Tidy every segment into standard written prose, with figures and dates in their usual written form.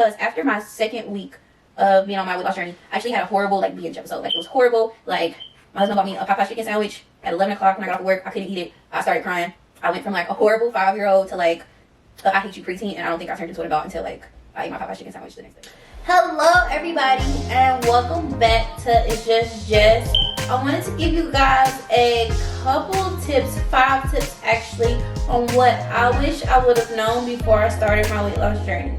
Because after my second week of being on my weight loss journey, I actually had a horrible binge episode. It was horrible. My husband bought me a Popeyes chicken sandwich at 11 o'clock when I got off work. I couldn't eat it. I started crying. I went from a horrible 5-year-old to I hate you preteen, and I don't think I turned into an adult until I ate my Popeyes chicken sandwich the next day. Hello everybody, and welcome back to It's Just Jess. I wanted to give you guys a couple tips, 5 tips actually, on what I wish I would have known before I started my weight loss journey.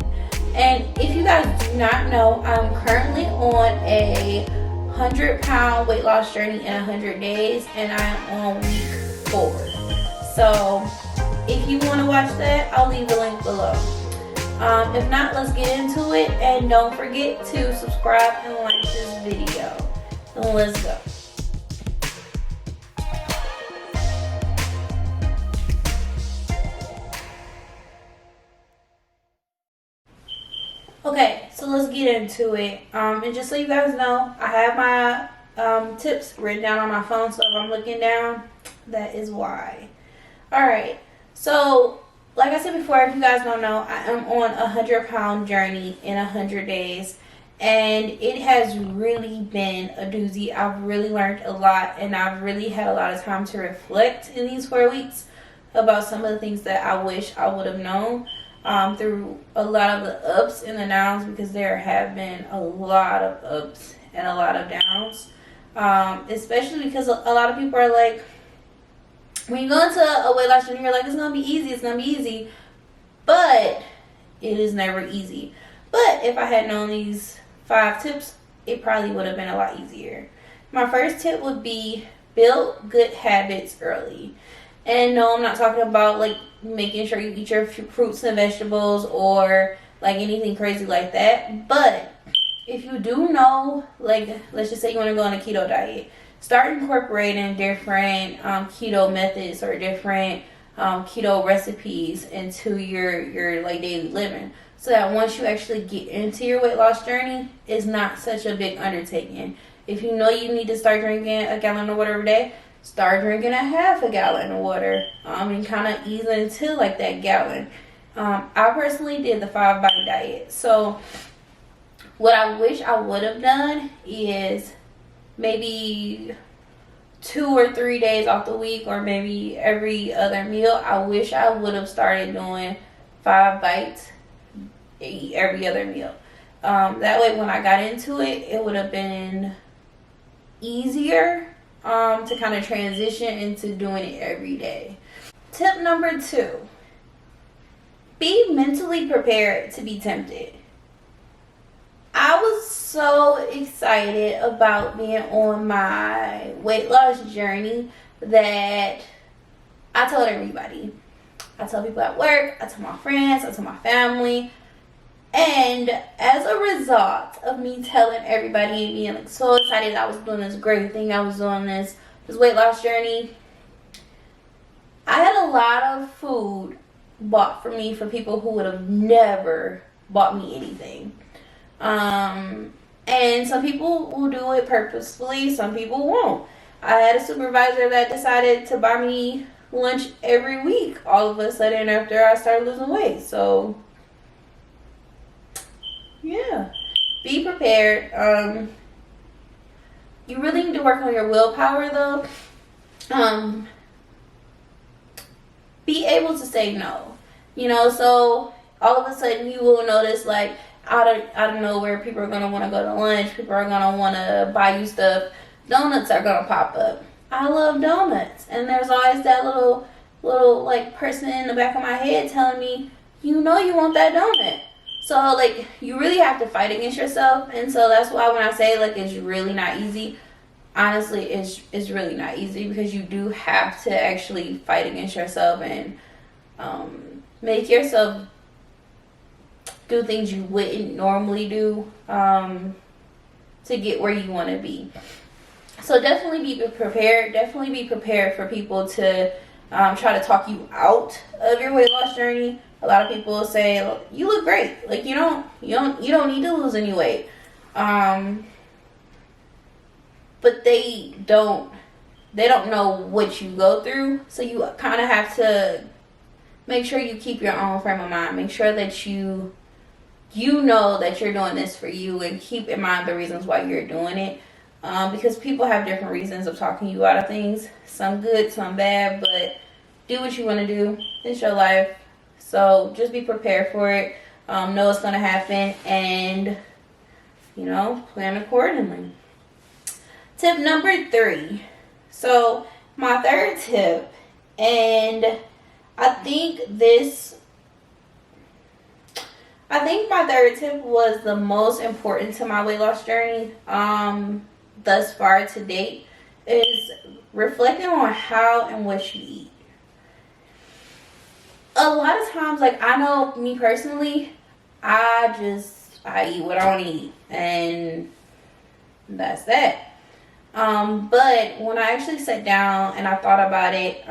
And if you guys do not know, I'm currently on a 100-pound weight loss journey in 100 days, and I'm on week 4. So if you want to watch that, I'll leave the link below. If not, let's get into it, and don't forget to subscribe and like this video. And let's go. Okay, so let's get into it. And just so you guys know, I have my tips written down on my phone, so if I'm looking down, that is why. Alright, so like I said before, if you guys don't know, I am on a 100-pound journey in 100 days, and it has really been a doozy. I've really learned a lot, and I've really had a lot of time to reflect in these 4 weeks about some of the things that I wish I would have known through a lot of the ups and the downs, because there have been a lot of ups and a lot of downs, especially because a lot of people are like, when you go into a weight loss journey, you're like, it's gonna be easy, but it is never easy. But if I had known these 5 tips, it probably would have been a lot easier. My first tip would be build good habits early. And no, I'm not talking about making sure you eat your fruits and vegetables or anything crazy like that. But if you do know, let's just say you want to go on a keto diet, start incorporating different keto methods or different keto recipes into your daily living, so that once you actually get into your weight loss journey, it's not such a big undertaking. If you know you need to start drinking a gallon of water every day, start drinking a half a gallon of water, and kind of ease into that gallon. I personally did the 5-bite diet. So what I wish I would have done is maybe 2 or 3 days off the week, or maybe every other meal. I wish I would have started doing 5 bites every other meal. That way when I got into it, it would have been easier to kind of transition into doing it every day. Tip number 2, be mentally prepared to be tempted. I was so excited about being on my weight loss journey that I told everybody. I told people at work, I told my friends, I told my family. And as a result of me telling everybody and being so excited I was doing this great thing, I was doing this weight loss journey, I had a lot of food bought for me for people who would have never bought me anything. And some people will do it purposefully, some people won't. I had a supervisor that decided to buy me lunch every week all of a sudden after I started losing weight. So yeah, be prepared. You really need to work on your willpower though. Be able to say no. So all of a sudden you will notice out of nowhere, people are going to want to go to lunch, people are going to want to buy you stuff, donuts are going to pop up. I love donuts, and there's always that little person in the back of my head telling me, you want that donut. So you really have to fight against yourself. And so that's why when I say it's really not easy, honestly it's really not easy, because you do have to actually fight against yourself and make yourself do things you wouldn't normally do to get where you want to be. So definitely be prepared. Definitely be prepared for people to try to talk you out of your weight loss journey. A lot of people say, you look great. You don't need to lose any weight. But they don't know what you go through. So you kind of have to make sure you keep your own frame of mind. Make sure that you you know that you're doing this for you, and keep in mind the reasons why you're doing it. Because people have different reasons of talking you out of things. Some good, some bad, but do what you want to do. It's your life. So just be prepared for it. Know what's going to happen, and, plan accordingly. Tip number 3. So my third tip, and I think my third tip was the most important to my weight loss journey thus far to date, is reflecting on how and what you eat. A lot of times, like, I know me personally, I eat what I want to eat, and that's that. But when I actually sat down and I thought about it,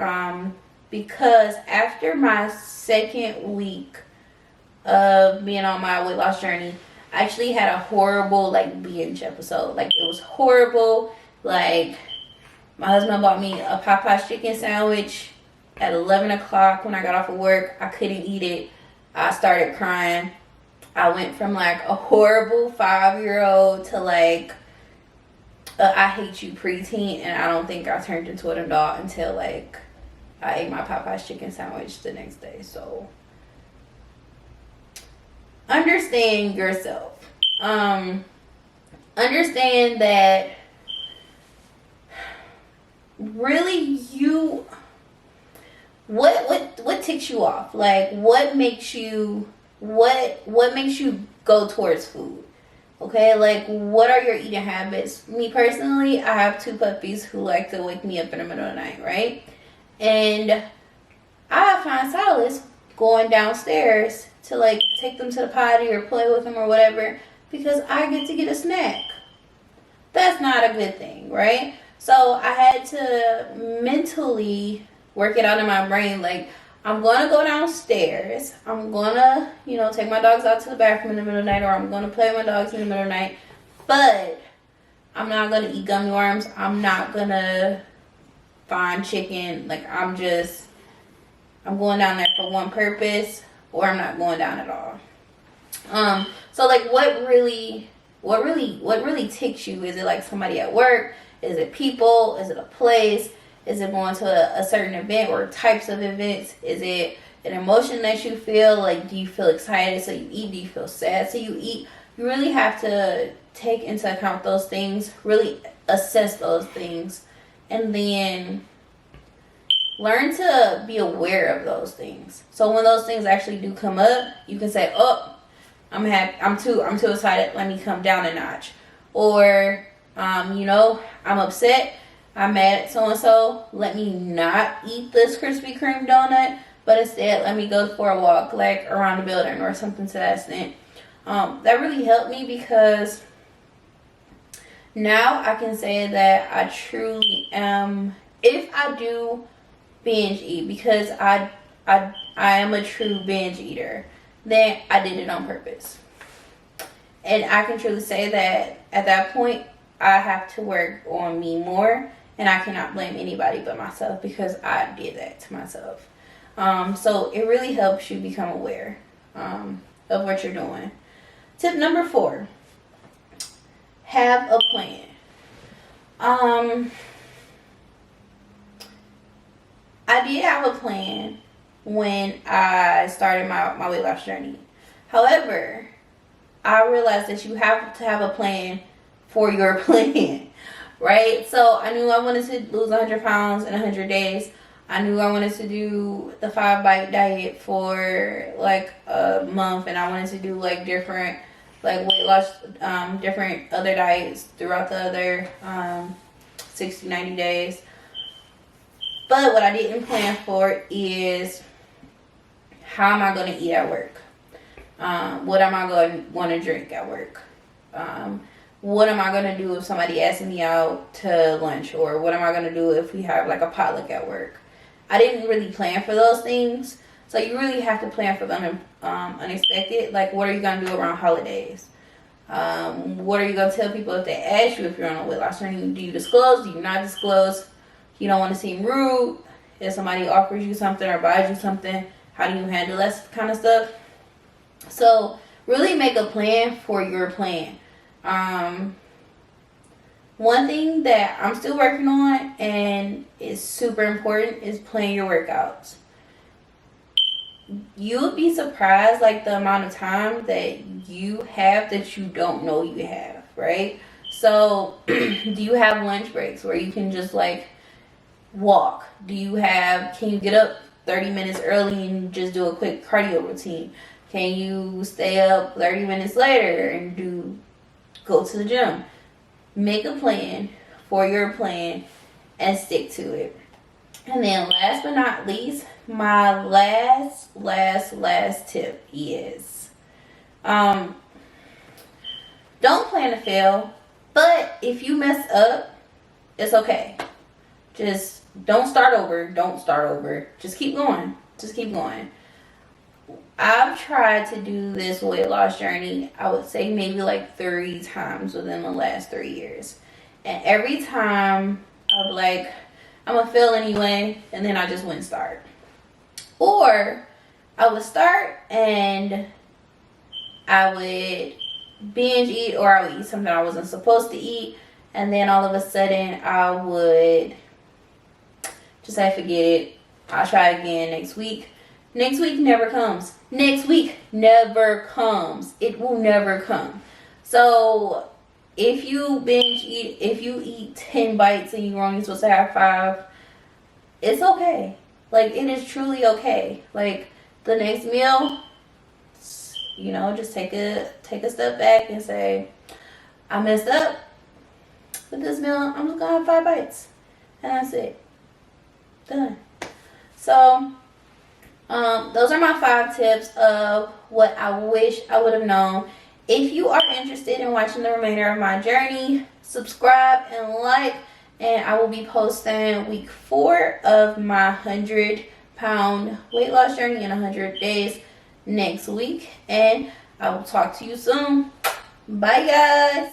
because after my second week of being on my weight loss journey, I actually had a horrible, like, binge episode. Like, it was horrible. Like, my husband bought me a Popeye's chicken sandwich at 11 o'clock when I got off of work. I couldn't eat it. I started crying. I went from, like, a horrible 5-year-old to, like, I hate you preteen, and I don't think I turned into an adult until, like, I ate my Popeye's chicken sandwich the next day. So understand yourself. Understand that really what ticks you off? Like, what makes you go towards food? Okay, like, what are your eating habits? Me personally, I have 2 puppies who like to wake me up in the middle of the night, right? And I find solace going downstairs to, like, take them to the potty or play with them or whatever, because I get to get a snack. That's not a good thing, right? So I had to mentally work it out in my brain, like, I'm going to go downstairs. I'm going to, take my dogs out to the bathroom in the middle of the night, or I'm going to play with my dogs in the middle of the night. But I'm not going to eat gummy worms. I'm not going to find chicken. Like, I'm going down there for one purpose, or I'm not going down at all. So, like, what really ticks you? Is it, like, somebody at work? Is it people? Is it a place? Is it going to a certain event or types of events? Is it an emotion that you feel? Like, do you feel excited so you eat? Do you feel sad so you eat? You really have to take into account those things, really assess those things, and then learn to be aware of those things. So when those things actually do come up, you can say, "Oh, I'm too excited. Let me come down a notch." Or, I'm upset. I'm mad at so-and-so. Let me not eat this Krispy Kreme donut, but instead let me go for a walk, like, around the building or something to that extent. That really helped me, because now I can say that I truly am, if I do binge eat, because I am a true binge eater, then I did it on purpose. And I can truly say that at that point, I have to work on me more. And I cannot blame anybody but myself, because I did that to myself. So it really helps you become aware of what you're doing. Tip number 4, have a plan. I did have a plan when I started my weight loss journey. However, I realized that you have to have a plan for your plan. Right? So I knew I wanted to lose 100 pounds in 100 days. I knew I wanted to do the 5-bite diet for, like, a month. And I wanted to do, like, different, like, weight loss, different other diets throughout the other 60, 90 days. But what I didn't plan for is, how am I going to eat at work? What am I going to want to drink at work? What am I going to do if somebody asks me out to lunch? Or what am I going to do if we have, like, a potluck at work? I didn't really plan for those things. So you really have to plan for the unexpected. Like, what are you going to do around holidays? What are you going to tell people if they ask you if you're on a weight loss journey? Do you disclose? Do you not disclose? You don't want to seem rude. If somebody offers you something or buys you something, how do you handle that kind of stuff? So really make a plan for your plan. One thing that I'm still working on and is super important is plan your workouts. You'll be surprised like the amount of time that you have that you don't know you have, right? So do you have lunch breaks where you can just like walk? Can you get up 30 minutes early and just do a quick cardio routine? Can you stay up 30 minutes later and go to the gym? Make a plan for your plan and stick to it. And then last but not least, my last tip is don't plan to fail, but if you mess up, it's okay. Just don't start over. Just keep going. I've tried to do this weight loss journey, I would say maybe like 3 times within the last 3 years. And every time I would like, I'm gonna fail anyway, and then I just wouldn't start. Or I would start and I would binge eat, or I would eat something I wasn't supposed to eat, and then all of a sudden I would just say forget it, I'll try again next week. Next week never comes. It will never come. So if you binge eat, if you eat 10 bites and you're only supposed to have 5, it's okay. Like, it is truly okay. Like, the next meal, you know, just take a step back and say, I messed up with this meal. I'm just gonna have 5 bites, and that's it. Done. So those are my 5 tips of what I wish I would have known. If you are interested in watching the remainder of my journey, subscribe and like, and I will be posting week 4 of my 100-pound weight loss journey in 100 days next week. And I will talk to you soon. Bye, guys.